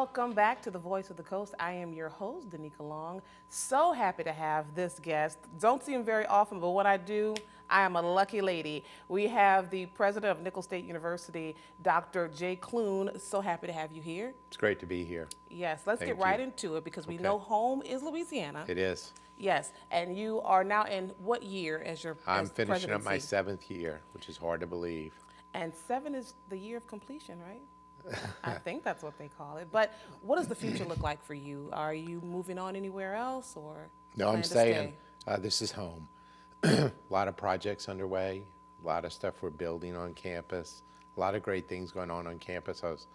Welcome back to the Voice of the Coast. I am your host, Danica Long. So happy to have this guest. Don't see him very often, but when I do, I am a lucky lady. We have the president of Nicholls State University, Dr. J. Clune. So happy to have you here. It's great to be here. Yes, let's Thank get right you. into it because we Okay. know home is Louisiana. It is. Yes, and you are now in what year as your I'm as finishing up my presidency? 7th year, which is hard to believe. And 7 is the year of completion, right? I think that's what they call it. But what does the future look like for you? Are you moving on anywhere else or No, plan I'm to staying. stay? This is home. A lot of projects underway, a lot of stuff we're building on campus, a lot of great things going on campus. I was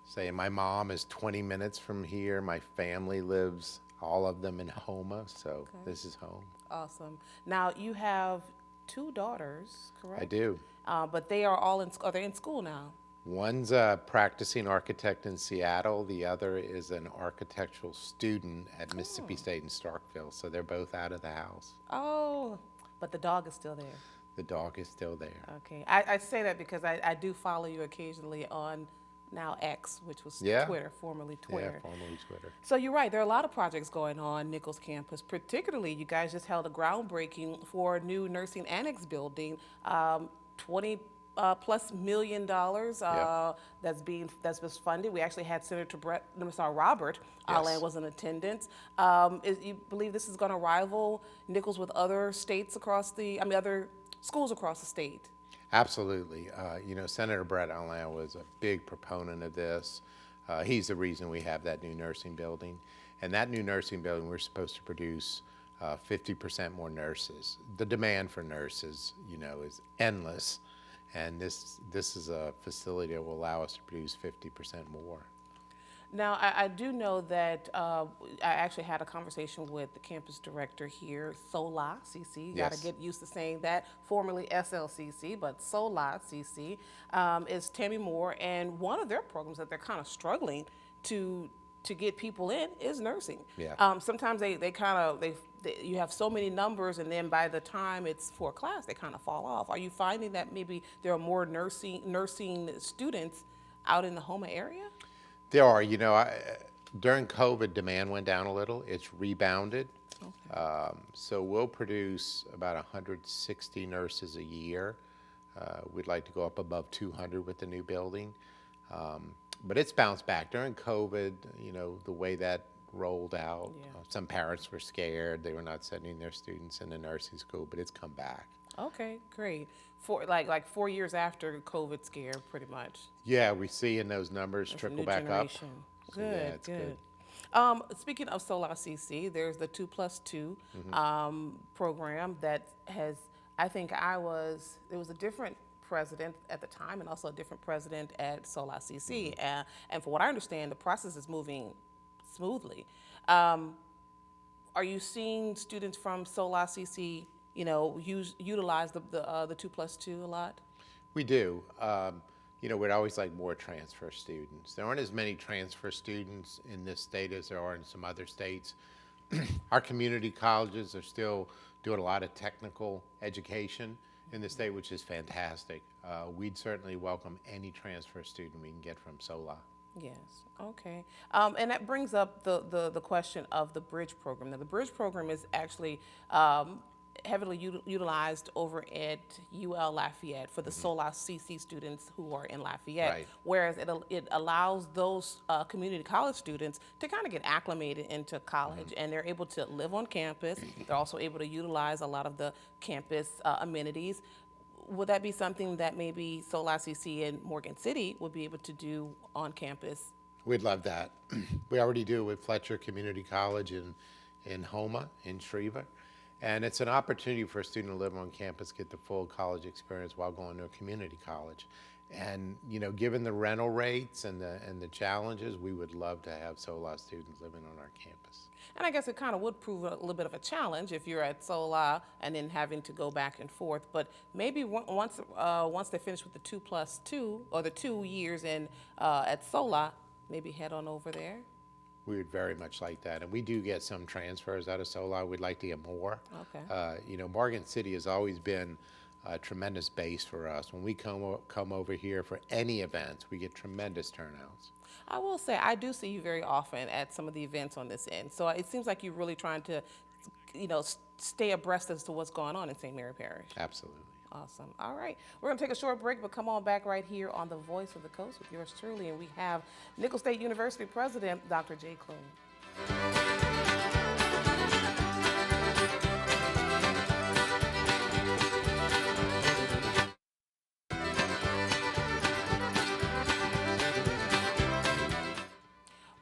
saying my mom is 20 minutes from here. My family lives, all of them in Houma, so Okay. this is home. Awesome. Now you have 2 daughters, correct? I do. But they are all are they in school now? One's a practicing architect in Seattle. The other is an architectural student at Mississippi State in Starkville. So they're both out of the house. Oh, but the dog is still there. The dog is still there. Okay. I say that because I do follow you occasionally on now X, which was Yeah. Twitter, formerly Twitter. Yeah, formerly Twitter. So you're right. There are a lot of projects going on Nicholls campus. Particularly, you guys just held a groundbreaking for a new nursing annex building, 20 plus $1 million Yeah. that's was funded. We actually had Senator Robert Yes. Land was in attendance. You believe this is going to rival Nicholls with other states across other schools across the state? Absolutely. Senator Brett Allen was a big proponent of this. He's the reason we have that new nursing building. And that new nursing building, we're supposed to produce 50% more nurses. The demand for nurses, is endless. And this is a facility that will allow us to produce 50% more. Now, I do know that I actually had a conversation with the campus director here, SOLA CC. You got to Yes. get used to saying that, formerly SLCC, but SOLA CC is Tammy Moore, and one of their programs that they're kind of struggling to get people in is nursing. Yeah. Sometimes you have so many numbers, and then by the time it's for class, they kind of fall off. Are you finding that maybe there are more nursing students out in the Houma area? There are, during COVID, demand went down a little. It's rebounded. Okay. So we'll produce about 160 nurses a year. We'd like to go up above 200 with the new building. But it's bounced back. During COVID, the way that rolled out, Yeah. Some parents were scared. They were not sending their students into nursing school, but it's come back. Okay, great. Like 4 years after COVID scare, pretty much. Yeah, we see in those numbers There's a trickle new back generation. up. So, Good, yeah, it's good. good. Speaking of Solar CC, there's the 2+2 program that has, there was a different president at the time and also a different president at Solar CC. And for what I understand, the process is moving smoothly. Are you seeing students from Solar CC, utilize the 2+2 a lot? We do. We'd always like more transfer students. There aren't as many transfer students in this state as there are in some other states. Our community colleges are still doing a lot of technical education in the state, which is fantastic. We'd certainly welcome any transfer student we can get from SOLA. Yes, okay. And that brings up the question of the Bridge program. Now, the Bridge program is actually heavily utilized over at UL Lafayette for the Solar CC students who are in Lafayette, Right. whereas it allows those community college students to kind of get acclimated into college, and they're able to live on campus. They're also able to utilize a lot of the campus amenities. Would that be something that maybe Solar CC in Morgan City would be able to do on campus? We'd love that. We already do with Fletcher Community College in Houma, in Shreva. And it's an opportunity for a student to live on campus, get the full college experience while going to a community college. And given the rental rates and the challenges, we would love to have SOLA students living on our campus. And I guess it kind of would prove a little bit of a challenge if you're at SOLA and then having to go back and forth. But maybe once they finish with the 2+2 or the 2 years at SOLA, maybe head on over there. We would very much like that. And we do get some transfers out of SOLA. We'd like to get more. Okay. Morgan City has always been a tremendous base for us. When we come over here for any events, we get tremendous turnouts. I will say I do see you very often at some of the events on this end. So it seems like you're really trying to, stay abreast as to what's going on in St. Mary Parish. Absolutely. Awesome. All right. We're going to take a short break, but come on back right here on The Voice of the Coast with yours truly. And we have Nicholls State University President, Dr. J. Clune.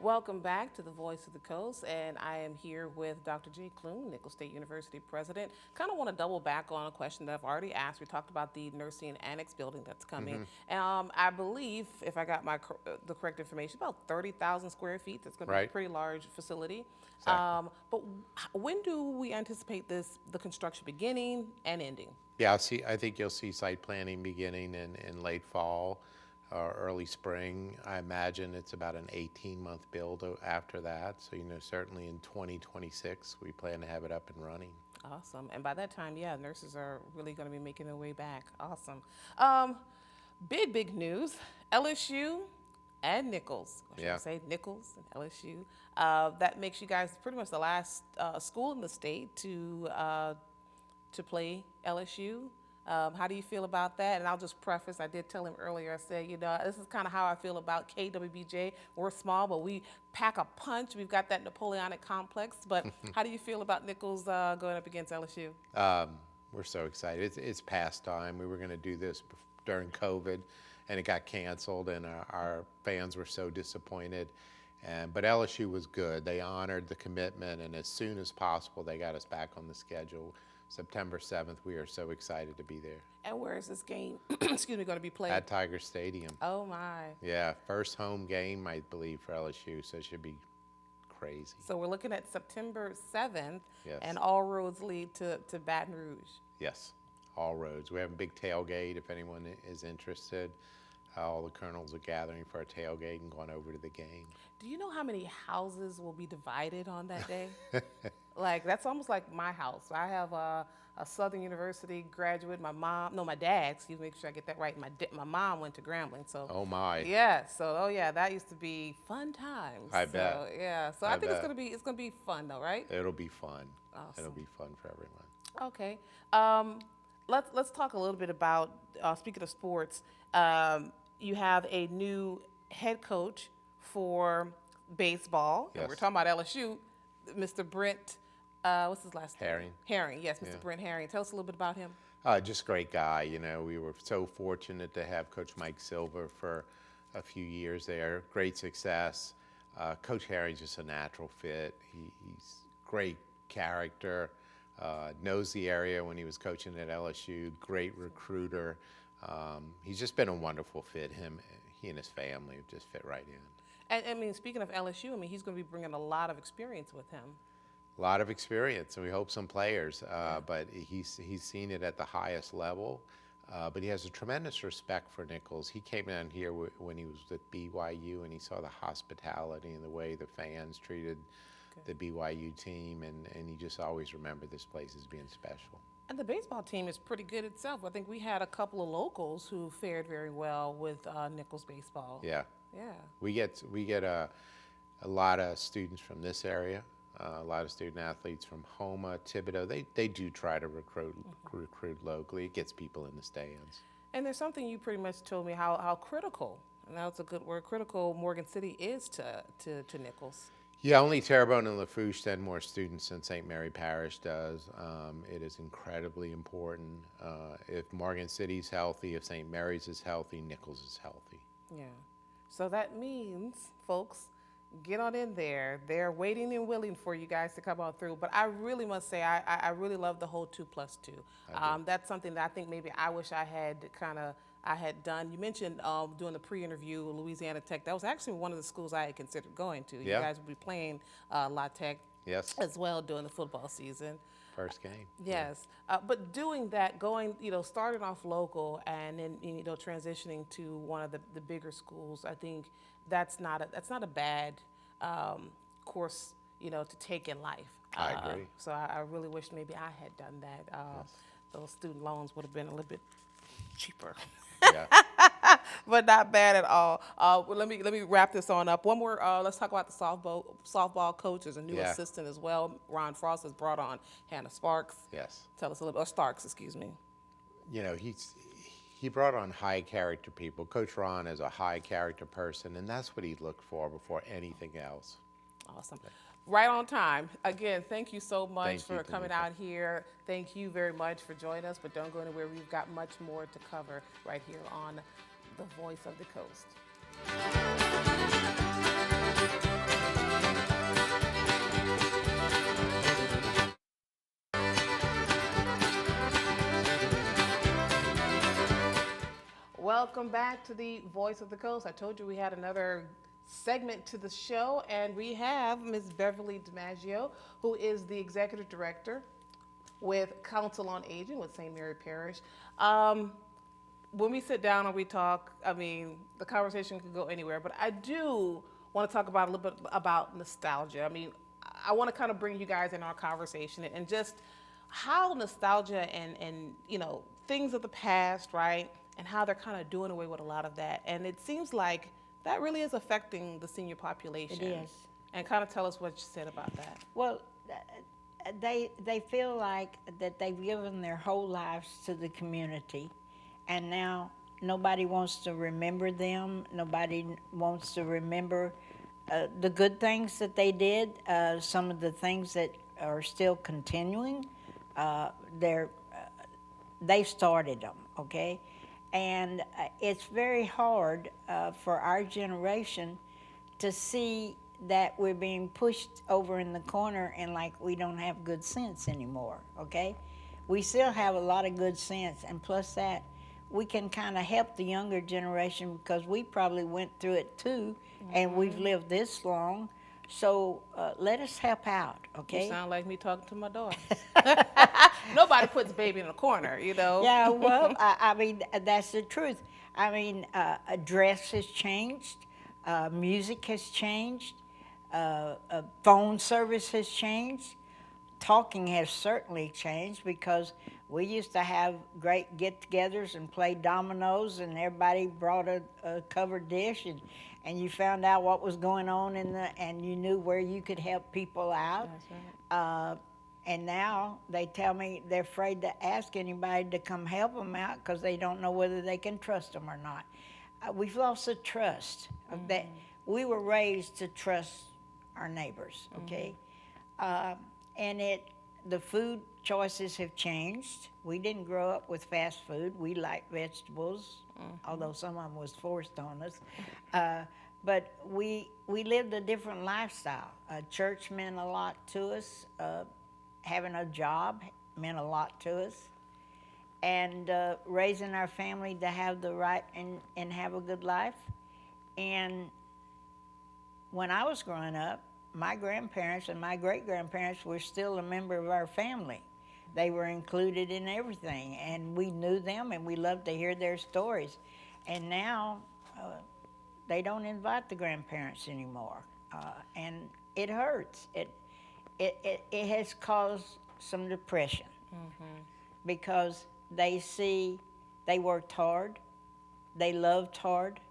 Welcome back to The Voice of the Coast, and I am here with Dr. J. Clune, Nicholls State University President. Kind of want to double back on a question that I've already asked. We talked about the nursing annex building that's coming. I believe, if I got the correct information, about 30,000 square feet. That's going to be a pretty large facility. Exactly. But when do we anticipate the construction beginning and ending? Yeah, I think you'll see site planning beginning in late fall or early spring. I imagine it's about an 18-month build after that. So, certainly in 2026, we plan to have it up and running. Awesome. And by that time, yeah, nurses are really going to be making their way back. Awesome. Big news. LSU and Nicholls. Or should I say Nicholls and LSU. That makes you guys pretty much the last school in the state to play LSU. How do you feel about that? And I'll just preface, I did tell him earlier, I said, this is kind of how I feel about KWBJ. We're small, but we pack a punch. We've got that Napoleonic complex. But how do you feel about Nicholls going up against LSU? We're so excited. It's past time. We were going to do this during COVID, and it got canceled, and our fans were so disappointed. But LSU was good. They honored the commitment, and as soon as possible, they got us back on the schedule. September 7th, we are so excited to be there. And where is this game, going to be played? At Tiger Stadium. Oh, my. Yeah, first home game, I believe, for LSU, so it should be crazy. So we're looking at September 7th, yes. And all roads lead to Baton Rouge. Yes, all roads. We have a big tailgate if anyone is interested. All the colonels are gathering for a tailgate and going over to the game. Do you know how many houses will be divided on that day? That's almost like my house. I have a Southern University graduate. My dad, excuse me, make sure I get that right. My mom went to Grambling, so. Oh my. Yeah. So that used to be fun times. I bet. Yeah. So I think it's gonna be fun though, right? It'll be fun. Awesome. It'll be fun for everyone. Okay. Let's talk a little bit about speaking of sports. You have a new head coach for baseball. Yes. And we're talking about LSU, Mr. Brent. What's his last name? Herring. Yes, Mr. Brent Herring. Tell us a little bit about him. Just a great guy. We were so fortunate to have Coach Mike Silver for a few years there. Great success. Coach Herring's just a natural fit. He's great character. Knows the area when he was coaching at LSU. Great recruiter. He's just been a wonderful fit. He and his family have just fit right in. And I mean, speaking of LSU, he's going to be bringing a lot of experience with him. A lot of experience, and we hope some players. But he's seen it at the highest level. But he has a tremendous respect for Nicholls. He came down here when he was with BYU, and he saw the hospitality and the way the fans treated the BYU team, and he just always remembered this place as being special. And the baseball team is pretty good itself. I think we had a couple of locals who fared very well with Nicholls baseball. Yeah. Yeah. We get a lot of students from this area, a lot of student athletes from Houma, Thibodaux. They do try to recruit locally. It gets people in the stands. And there's something you pretty much told me how critical, and that's a good word, critical Morgan City is to Nicholls. Yeah, only Terrebonne and Lafourche send more students than St. Mary Parish does. It is incredibly important. If Morgan City's healthy, if St. Mary's is healthy, Nicholls is healthy. Yeah. So that means, folks, get on in there. They're waiting and willing for you guys to come on through. But I really must say, I really love the whole 2+2. That's something that I think maybe I wish I had done. You mentioned doing the pre-interview, Louisiana Tech. That was actually one of the schools I had considered going to. You guys will be playing La Tech as well during the football season. First game. Yes. But doing that, starting off local and then, transitioning to one of the bigger schools, I think that's not a bad course, to take in life. I agree. So I really wish maybe I had done that. Those student loans would have been a little bit cheaper. Yeah. but not bad at all. Well, let me wrap this on up. One more. Let's talk about the softball coach. There's a new Yeah. assistant as well. Ron Frost has brought on Hannah Sparks. Yes. Tell us a little bit. Or Starks, excuse me. You know, he brought on high character people. Coach Ron is a high character person, and that's what he looked for before anything else. Awesome. Right on time. Again, thank you so much Thank you, for coming Tanisha. out here. Thank you very much for joining us, but don't go anywhere. We've got much more to cover right here on The Voice of the Coast. Welcome back to the Voice of the Coast. I told you we had another segment to the show, and we have Ms. Beverly Domengeaux, who is the Executive Director with Council on Aging with St. Mary Parish. When we sit down and we talk, I mean, the conversation could go anywhere, but I do want to talk about a little bit about nostalgia. I mean, I want to kind of bring you guys in our conversation and just how nostalgia and you know, things of the past, right? And how they're kind of doing away with a lot of that. And it seems like that really is affecting the senior population. It is. And kind of tell us what you said about that. Well, they feel like that they've given their whole lives to the community, and now nobody wants to remember them. Nobody wants to remember the good things that they did. Some of the things that are still continuing. They started them, okay? And it's very hard for our generation to see that we're being pushed over in the corner and like we don't have good sense anymore, okay? We still have a lot of good sense, and plus that, we can kind of help the younger generation because we probably went through it too, and we've lived this long. So let us help out, okay? You sound like me talking to my daughter. Nobody puts baby in a corner, you know? Yeah, well, I mean, that's the truth. I mean, dress has changed, music has changed, phone service has changed, talking has certainly changed because we used to have great get-togethers and play dominoes, and everybody brought a covered dish, and you found out what was going on and you knew where you could help people out. That's right. And now they tell me they're afraid to ask anybody to come help them out because they don't know whether they can trust them or not. We've lost the trust. That we were raised to trust our neighbors, okay? And the food choices have changed. We didn't grow up with fast food. We like vegetables, although some of them was forced on us. But we lived a different lifestyle. Church meant a lot to us. Having a job meant a lot to us. And raising our family to have the right and have a good life. And when I was growing up, my grandparents and my great-grandparents were still a member of our family. They were included in everything, and we knew them, and we loved to hear their stories. And now, they don't invite the grandparents anymore, and it hurts. It has caused some depression because they see they worked hard, they loved hard,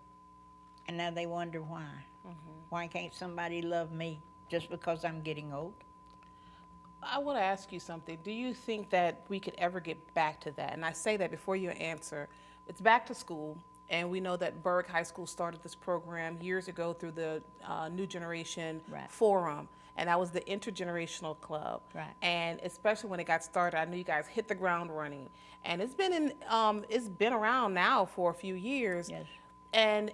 and now they wonder why. Why can't somebody love me just because I'm getting old? I want to ask you something. Do you think that we could ever get back to that? And I say that before you answer. It's back to school, and we know that Berg High School started this program years ago through the New Generation Forum, and that was the intergenerational club. Right. And especially when it got started, I knew you guys hit the ground running, and it's been around now for a few years. Yes. And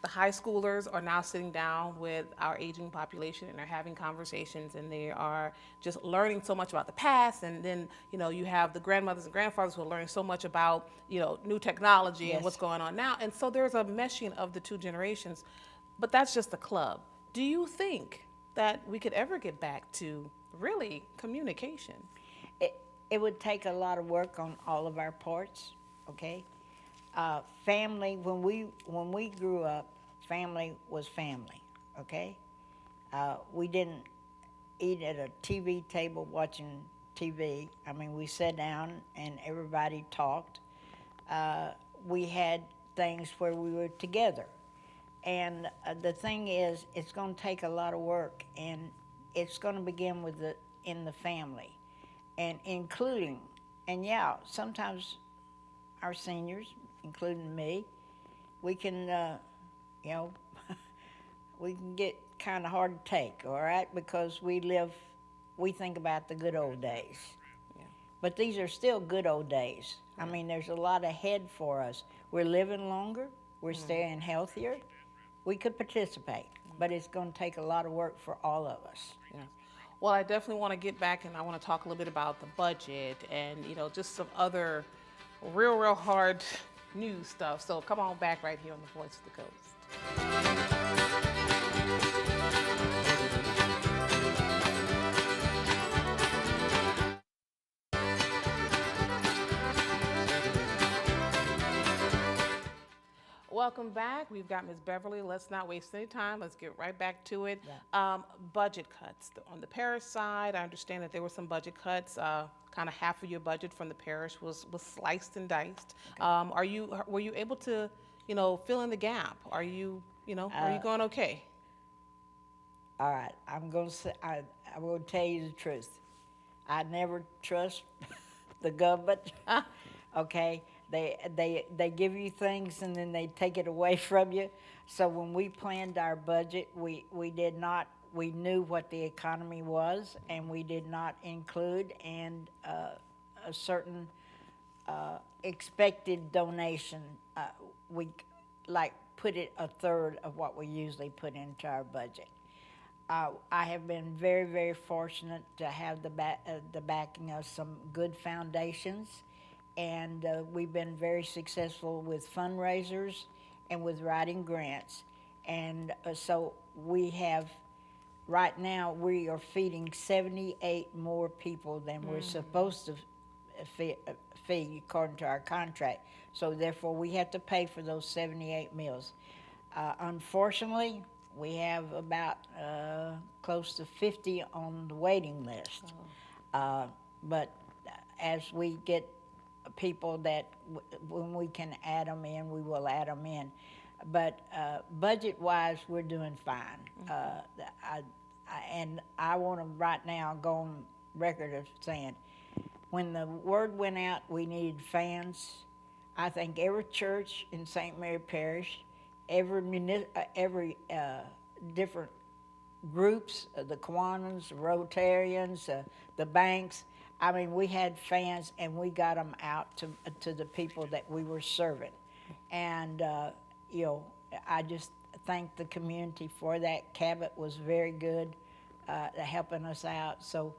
the high schoolers are now sitting down with our aging population, and they're having conversations, and they are just learning so much about the past. And then, you know, you have the grandmothers and grandfathers who are learning so much about, you know, new technology and what's going on now. And so there's a meshing of the two generations, but that's just a club. Do you think that we could ever get back to really communication? It would take a lot of work on all of our parts, okay? Family, when we grew up, family was family, okay? We didn't eat at a TV table watching TV. I mean, we sat down and everybody talked. We had things where we were together. And the thing is, it's going to take a lot of work, and it's going to begin with in the family, and including, and yeah, sometimes our seniors, including me, we can, you know, we can get kind of hard to take, all right, because we think about the good old days. Yeah. But these are still good old days. I mean, there's a lot ahead for us. We're living longer. We're staying healthier. We could participate, but it's going to take a lot of work for all of us. Yeah. Well, I definitely want to get back and I want to talk a little bit about the budget and, you know, just some other real hard news stuff. So come on back right here on the Voice of the Coast. Welcome back. We've got Ms. Beverly. Let's not waste any time. Let's get right back to it. Yeah. Budget cuts. On the parish side, I understand that there were some budget cuts. Kind of half of your budget from the parish was sliced and diced. Okay. Were you able to, you know, fill in the gap? Are you going okay? All right, I'm going to say, I will tell you the truth. I never trust the government. Okay. They give you things and then they take it away from you. So when we planned our budget, we knew what the economy was, and we did not include a certain expected donation. We put it a third of what we usually put into our budget. I have been very fortunate to have the backing of some good foundations. And we've been very successful with fundraisers and with writing grants. And so we have, right now, we are feeding 78 more people than we're supposed to feed according to our contract. So therefore, we have to pay for those 78 meals. Unfortunately, we have about close to 50 on the waiting list. But as we get people that when we can add them in, we will add them in. But budget-wise, we're doing fine. And I want to right now go on record of saying, when the word went out we needed fans, I think every church in St. Mary Parish, every different groups, the Kiwanis, the Rotarians, the banks, I mean, we had fans, and we got them out to the people that we were serving. And, you know, I just thank the community for that. Cabot was very good helping us out. So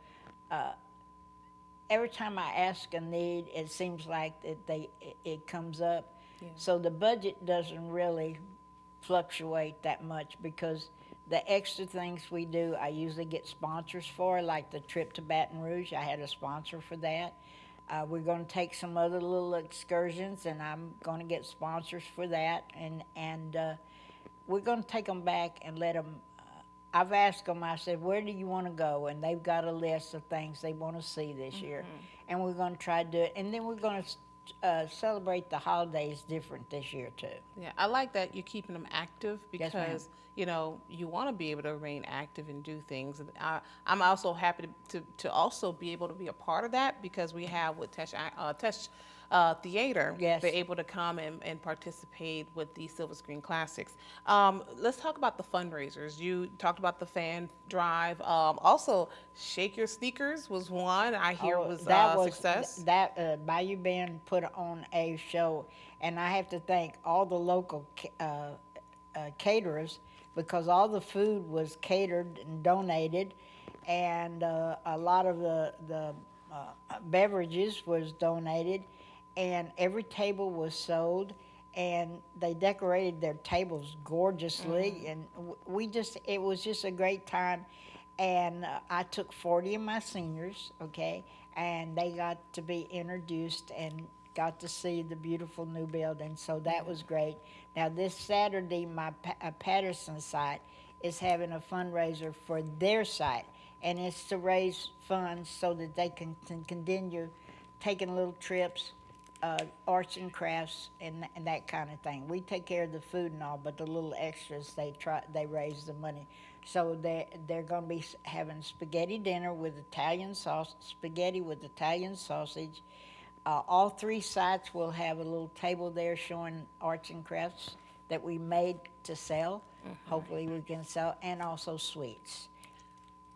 every time I ask a need, it seems like it comes up. Yeah. So the budget doesn't really fluctuate that much, because the extra things we do, I usually get sponsors for, like the trip to Baton Rouge. I had a sponsor for that. We're going to take some other little excursions, and I'm going to get sponsors for that. And we're going to take them back and let them. I've asked them, I said, where do you want to go? And they've got a list of things they want to see this year. And we're going to try to do it. And then we're going to celebrate the holidays different this year, too. Yeah, I like that you're keeping them active, because Yes, you know, you want to be able to remain active and do things. I'm also happy to also be able to be a part of that, because we have with Tesh Theater, Yes. they're able to come and participate with the Silver Screen Classics. Let's talk about the fundraisers. You talked about the fan drive. Also, Shake Your Sneakers was one I hear was a success. That Bayou Bend put on a show, and I have to thank all the local caterers, because all the food was catered and donated, and a lot of the beverages was donated, and every table was sold, and they decorated their tables gorgeously, and it was just a great time. And I took 40 of my seniors, okay, and they got to be introduced and got to see the beautiful new building, so that was great. Now this Saturday, my Patterson site is having a fundraiser for their site, and it's to raise funds so that they can continue taking little trips arts and crafts and that kind of thing. We take care of the food and all, but the little extras, they raise the money. So they're going to be having spaghetti dinner with spaghetti with Italian sausage. All 3 sites will have a little table there showing arts and crafts that we made to sell. Hopefully we can sell, and also sweets.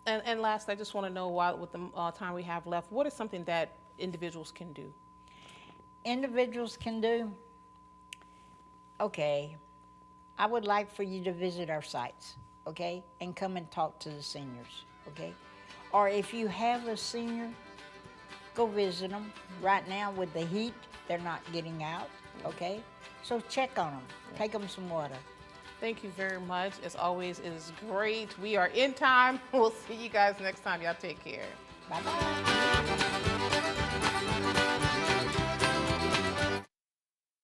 And last, I just want to know, while with the time we have left, what is something that individuals can do? Individuals can do? Okay, I would like for you to visit our sites, okay, and come and talk to the seniors, okay? Or if you have a senior, go visit them. Right now with the heat, they're not getting out, okay? So check on them, take them some water. Thank you very much. As always, it is great. We are in time. We'll see you guys next time. Y'all take care. Bye-bye.